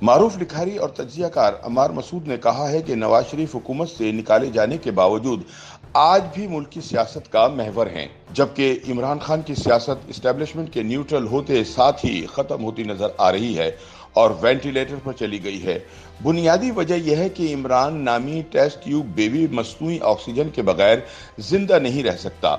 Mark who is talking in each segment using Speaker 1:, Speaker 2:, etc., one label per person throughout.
Speaker 1: معروف لکھاری اور تجزیہ کار عمار مسعود نے کہا ہے کہ نواز شریف حکومت سے نکالے جانے کے باوجود آج بھی ملک کی سیاست کا محور ہیں، جبکہ عمران خان کی سیاست اسٹیبلشمنٹ کے نیوٹرل ہوتے ساتھ ہی ختم ہوتی نظر آ رہی ہے اور وینٹیلیٹر پر چلی گئی ہے۔ بنیادی وجہ یہ ہے کہ عمران نامی ٹیسٹ ٹیوب بیبی مصنوعی آکسیجن کے بغیر زندہ نہیں رہ سکتا۔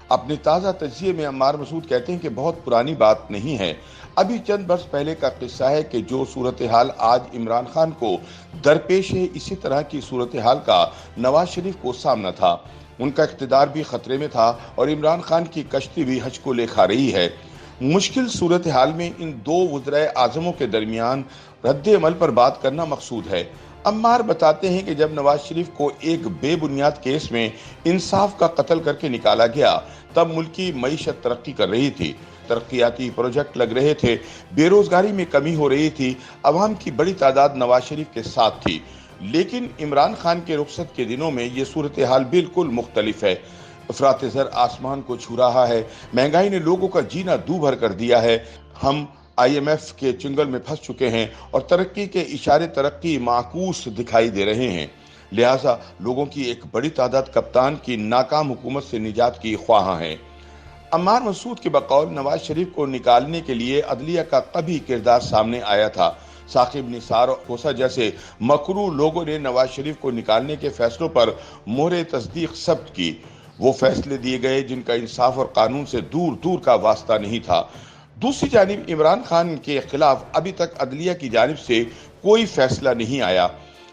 Speaker 1: اپنے تازہ تجزیے میں عمار مسعود کہتے ہیں کہ بہت پرانی بات نہیں ہے، ابھی چند برس پہلے کا قصہ ہے کہ جو صورتحال آج عمران خان کو درپیش ہے، اسی طرح کی صورتحال کا نواز شریف کو سامنا تھا۔ ان کا اقتدار بھی خطرے میں تھا اور عمران خان کی کشتی بھی حج کو لے کھا رہی ہے۔ مشکل صورتحال میں ان دو وزرائے اعظموں کے درمیان رد عمل پر بات کرنا مقصود ہے۔ عمار بتاتے ہیں کہ جب نواز شریف کو ایک بے بنیاد کیس میں انصاف کا قتل کر کے نکالا گیا، تب ملک کی معیشت ترقی کر رہی تھی، ترقیاتی پروجیکٹ لگ رہے تھے، بے روزگاری میں کمی ہو رہی تھی، عوام کی بڑی تعداد نواز شریف کے ساتھ تھی۔ لیکن عمران خان کے رخصت کے دنوں میں یہ صورتحال بالکل مختلف ہے۔ افراط زر آسمان کو چھو رہا ہے، مہنگائی نے لوگوں کا جینا دو بھر کر دیا ہے، ہم IMF کے چنگل میں پھنس چکے ہیں اور ترقی کے اشارے ترقی معکوس دکھائی دے رہے ہیں۔ لہٰذا لوگوں کی ایک بڑی تعداد کپتان کی ناکام حکومت سے نجات کی خواہاں ہیں۔ عمار مسعود کے بقول نواز شریف کو نکالنے کے لیے عدلیہ کا کبھی کردار سامنے آیا تھا۔ ثاقب نثار اور کوسہ جیسے مکروہ لوگوں نے نواز شریف کو نکالنے کے فیصلوں پر مہر تصدیق ثبت کی۔ وہ فیصلے دیے گئے جن کا انصاف اور قانون سے دور دور کا واسطہ نہیں تھا۔ دوسری جانب عمران خان کے خلاف ابھی تک عدلیہ کی جانب سے کوئی فیصلہ نہیں آیا۔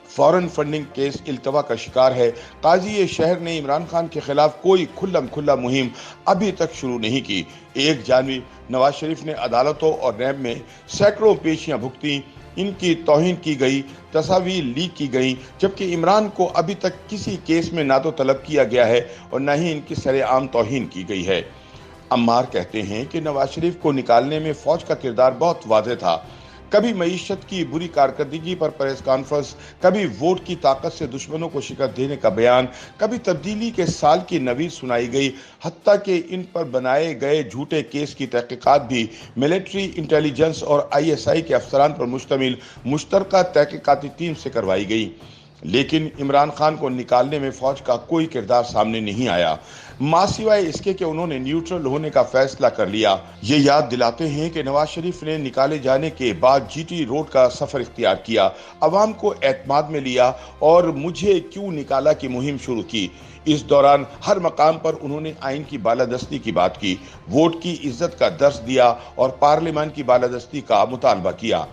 Speaker 1: فورن فنڈنگ کیس التوا کا شکار ہے۔ قاضی شہر نے عمران خان کے خلاف کوئی کھلا مہم ابھی تک شروع نہیں کی۔ ایک جانب نواز شریف نے عدالتوں اور نیب میں سینکڑوں پیشیاں بھگتیں، ان کی توہین کی گئی، تصاویر لیک کی گئیں، جبکہ عمران کو ابھی تک کسی کیس میں نہ تو طلب کیا گیا ہے اور نہ ہی ان کی سر عام توہین کی گئی ہے۔ عمار کہتے ہیں کہ نواز شریف کو نکالنے میں فوج کا کردار بہت واضح تھا۔ کبھی معیشت کی بری کارکردگی پر پریس کانفرنس، کبھی ووٹ کی طاقت سے دشمنوں کو شکست دینے کا بیان، کبھی تبدیلی کے سال کی نوید سنائی گئی، حتیٰ کہ ان پر بنائے گئے جھوٹے کیس کی تحقیقات بھی ملٹری انٹیلی جنس اور ISI کے افسران پر مشتمل مشترکہ تحقیقاتی ٹیم سے کروائی گئی۔ لیکن عمران خان کو نکالنے میں فوج کا کوئی کردار سامنے نہیں آیا، ماں سوائے اس کے کہ انہوں نے نیوٹرل ہونے کا فیصلہ کر لیا۔ یہ یاد دلاتے ہیں کہ نواز شریف نے نکالے جانے کے بعد GT روڈ کا سفر اختیار کیا، عوام کو اعتماد میں لیا اور مجھے کیوں نکالا کی مہم شروع کی۔ اس دوران ہر مقام پر انہوں نے آئین کی بالادستی کی بات کی، ووٹ کی عزت کا درس دیا اور پارلیمان کی بالادستی کا مطالبہ کیا۔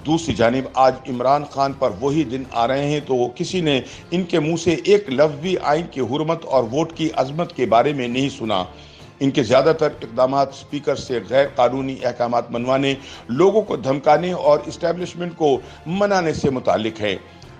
Speaker 1: دوسری جانب آج عمران خان پر وہی دن آ رہے ہیں تو کسی نے ان کے منہ سے ایک لفظ بھی آئین کی حرمت اور ووٹ کی عظمت کے بارے میں نہیں سنا۔ ان کے زیادہ تر اقدامات سپیکر سے غیر قانونی احکامات منوانے، لوگوں کو دھمکانے اور اسٹیبلشمنٹ کو منانے سے متعلق ہے۔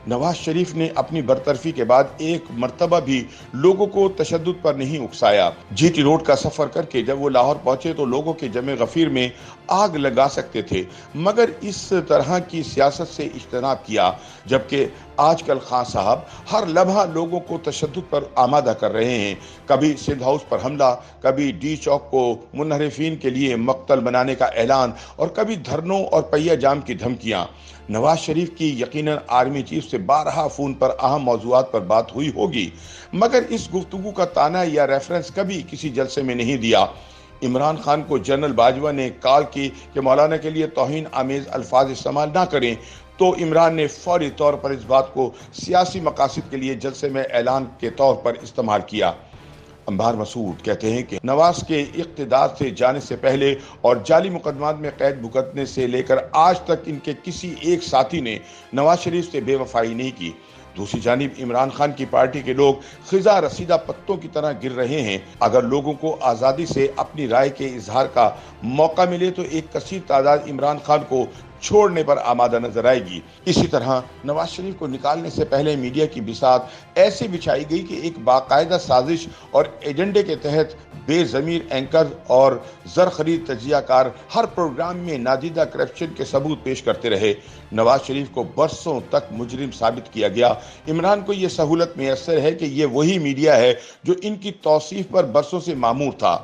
Speaker 1: نواز شریف نے اپنی برطرفی کے بعد ایک مرتبہ بھی لوگوں کو تشدد پر نہیں اکسایا۔ GT روڈ کا سفر کر کے جب وہ لاہور پہنچے تو لوگوں کے جمع غفیر میں آگ لگا سکتے تھے، مگر اس طرح کی سیاست سے اجتناب کیا، جبکہ آج کل خان صاحب ہر لمحہ لوگوں کو تشدد پر آمادہ کر رہے ہیں۔ کبھی سندھ ہاؤس پر حملہ، کبھی ڈی چوک کو منحرفین کے لیے مقتل بنانے کا اعلان اور کبھی دھرنوں اور پہیہ جام کی دھمکیاں۔ نواز شریف کی یقیناً آرمی چیف سے بارہا فون پر اہم موضوعات پر بات ہوئی ہوگی، مگر اس گفتگو کا تانا یا ریفرنس کبھی کسی جلسے میں نہیں دیا۔ عمران خان کو جنرل باجوہ نے کال کی کہ مولانا کے لیے توہین آمیز الفاظ استعمال نہ کریں، تو عمران نے فوری طور پر اس بات کو سیاسی مقاصد کے لیے جلسے میں اعلان کے طور پر استعمال کیا۔ عمار مسعود کہتے ہیں کہ نواز کے اقتدار سے جانے سے پہلے اور جعلی مقدمات میں قید بھگتنے سے لے کر آج تک ان کے کسی ایک ساتھی نے نواز شریف سے بے وفائی نہیں کی۔ دوسری جانب عمران خان کی پارٹی کے لوگ خزاں رسیدہ پتوں کی طرح گر رہے ہیں۔ اگر لوگوں کو آزادی سے اپنی رائے کے اظہار کا موقع ملے تو ایک کثیر تعداد عمران خان کو چھوڑنے پر آمادہ نظر آئے گی۔ اسی طرح نواز شریف کو نکالنے سے پہلے میڈیا کی بساط ایسے بچھائی گئی کہ ایک باقاعدہ سازش اور ایجنڈے کے تحت بے ضمیر اینکر اور زر خرید تجزیہ کار ہر پروگرام میں نادیدہ کرپشن کے ثبوت پیش کرتے رہے۔ نواز شریف کو برسوں تک مجرم ثابت کیا گیا۔ عمران کو یہ سہولت میسر ہے کہ یہ وہی میڈیا ہے جو ان کی توصیف پر برسوں سے مامور تھا۔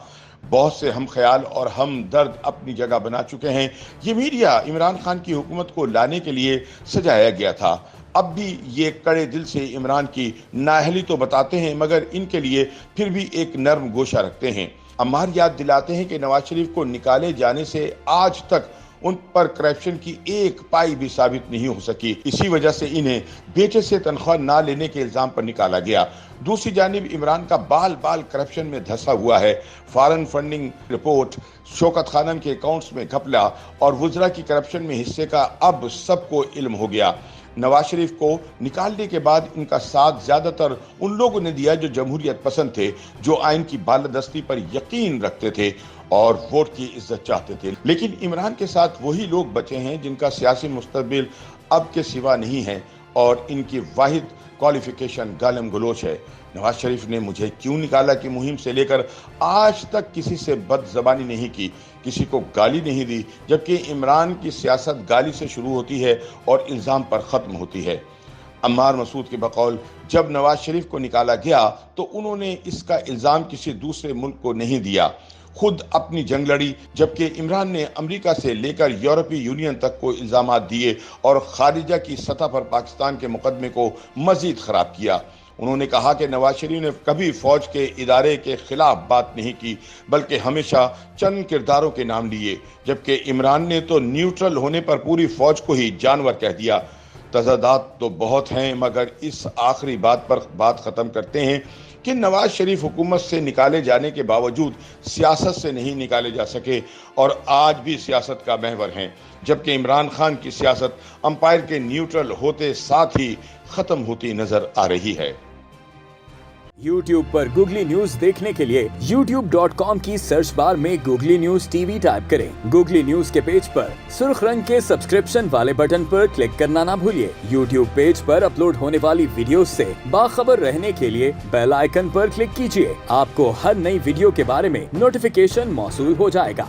Speaker 1: بہت سے ہم خیال اور ہم درد اپنی جگہ بنا چکے ہیں۔ یہ میڈیا عمران خان کی حکومت کو لانے کے لیے سجایا گیا تھا۔ اب بھی یہ کڑے دل سے عمران کی نااہلی تو بتاتے ہیں، مگر ان کے لیے پھر بھی ایک نرم گوشہ رکھتے ہیں۔ عمار یاد دلاتے ہیں کہ نواز شریف کو نکالے جانے سے آج تک ان پر کرپشن کی ایک پائی بھی ثابت نہیں ہو سکی۔ اسی وجہ سے انہیں بیٹے سے تنخواہ نہ لینے کے الزام پر نکالا گیا۔ دوسری جانب عمران کا بال بال کرپشن میں دھسا ہوا ہے۔ فارن فنڈنگ رپورٹ، شوکت خانم کے اکاؤنٹس میں گھپلا اور وزراء کی کرپشن میں حصے کا اب سب کو علم ہو گیا۔ نواز شریف کو نکالنے کے بعد ان کا ساتھ زیادہ تر ان لوگوں نے دیا جو جمہوریت پسند تھے، جو آئین کی بالادستی پر یقین رکھتے تھے اور ووٹ کی عزت چاہتے تھے۔ لیکن عمران کے ساتھ وہی لوگ بچے ہیں جن کا سیاسی مستقبل اب کے سوا نہیں ہے اور ان کی واحد کوالیفیکیشن گالم گلوچ ہے۔ نواز شریف نے مجھے کیوں نکالا کی مہم سے لے کر آج تک کسی سے بد زبانی نہیں کی، کسی کو گالی نہیں دی، جبکہ عمران کی سیاست گالی سے شروع ہوتی ہے اور الزام پر ختم ہوتی ہے۔ عمار مسعود کے بقول جب نواز شریف کو نکالا گیا تو انہوں نے اس کا الزام کسی دوسرے ملک کو نہیں دیا، خود اپنی جنگ لڑی، جبکہ عمران نے امریکہ سے لے کر یورپی یونین تک کو الزامات دیے اور خارجہ کی سطح پر پاکستان کے مقدمے کو مزید خراب کیا۔ انہوں نے کہا کہ نواز شریف نے کبھی فوج کے ادارے کے خلاف بات نہیں کی، بلکہ ہمیشہ چند کرداروں کے نام لیے، جبکہ عمران نے تو نیوٹرل ہونے پر پوری فوج کو ہی جانور کہہ دیا۔ تضادات تو بہت ہیں، مگر اس آخری بات پر بات ختم کرتے ہیں کہ نواز شریف حکومت سے نکالے جانے کے باوجود سیاست سے نہیں نکالے جا سکے اور آج بھی سیاست کا محور ہیں، جبکہ عمران خان کی سیاست امپائر کے نیوٹرل ہوتے ساتھ ہی ختم ہوتی نظر آ رہی ہے۔
Speaker 2: YouTube پر گوگلی نیوز دیکھنے کے لیے youtube.com کی سرچ بار میں googly news T V type کریں۔ گوگلی نیوز کے پیج پر سرخ رنگ کے سبسکرپشن والے بٹن پر کلک کرنا نہ بھولیے۔ YouTube پیج پر اپلوڈ ہونے والی ویڈیوز سے باخبر رہنے کے لیے بیل آئیکن پر کلک کیجیے۔ آپ کو ہر نئی ویڈیو کے بارے میں نوٹیفیکیشن موصول ہو جائے گا۔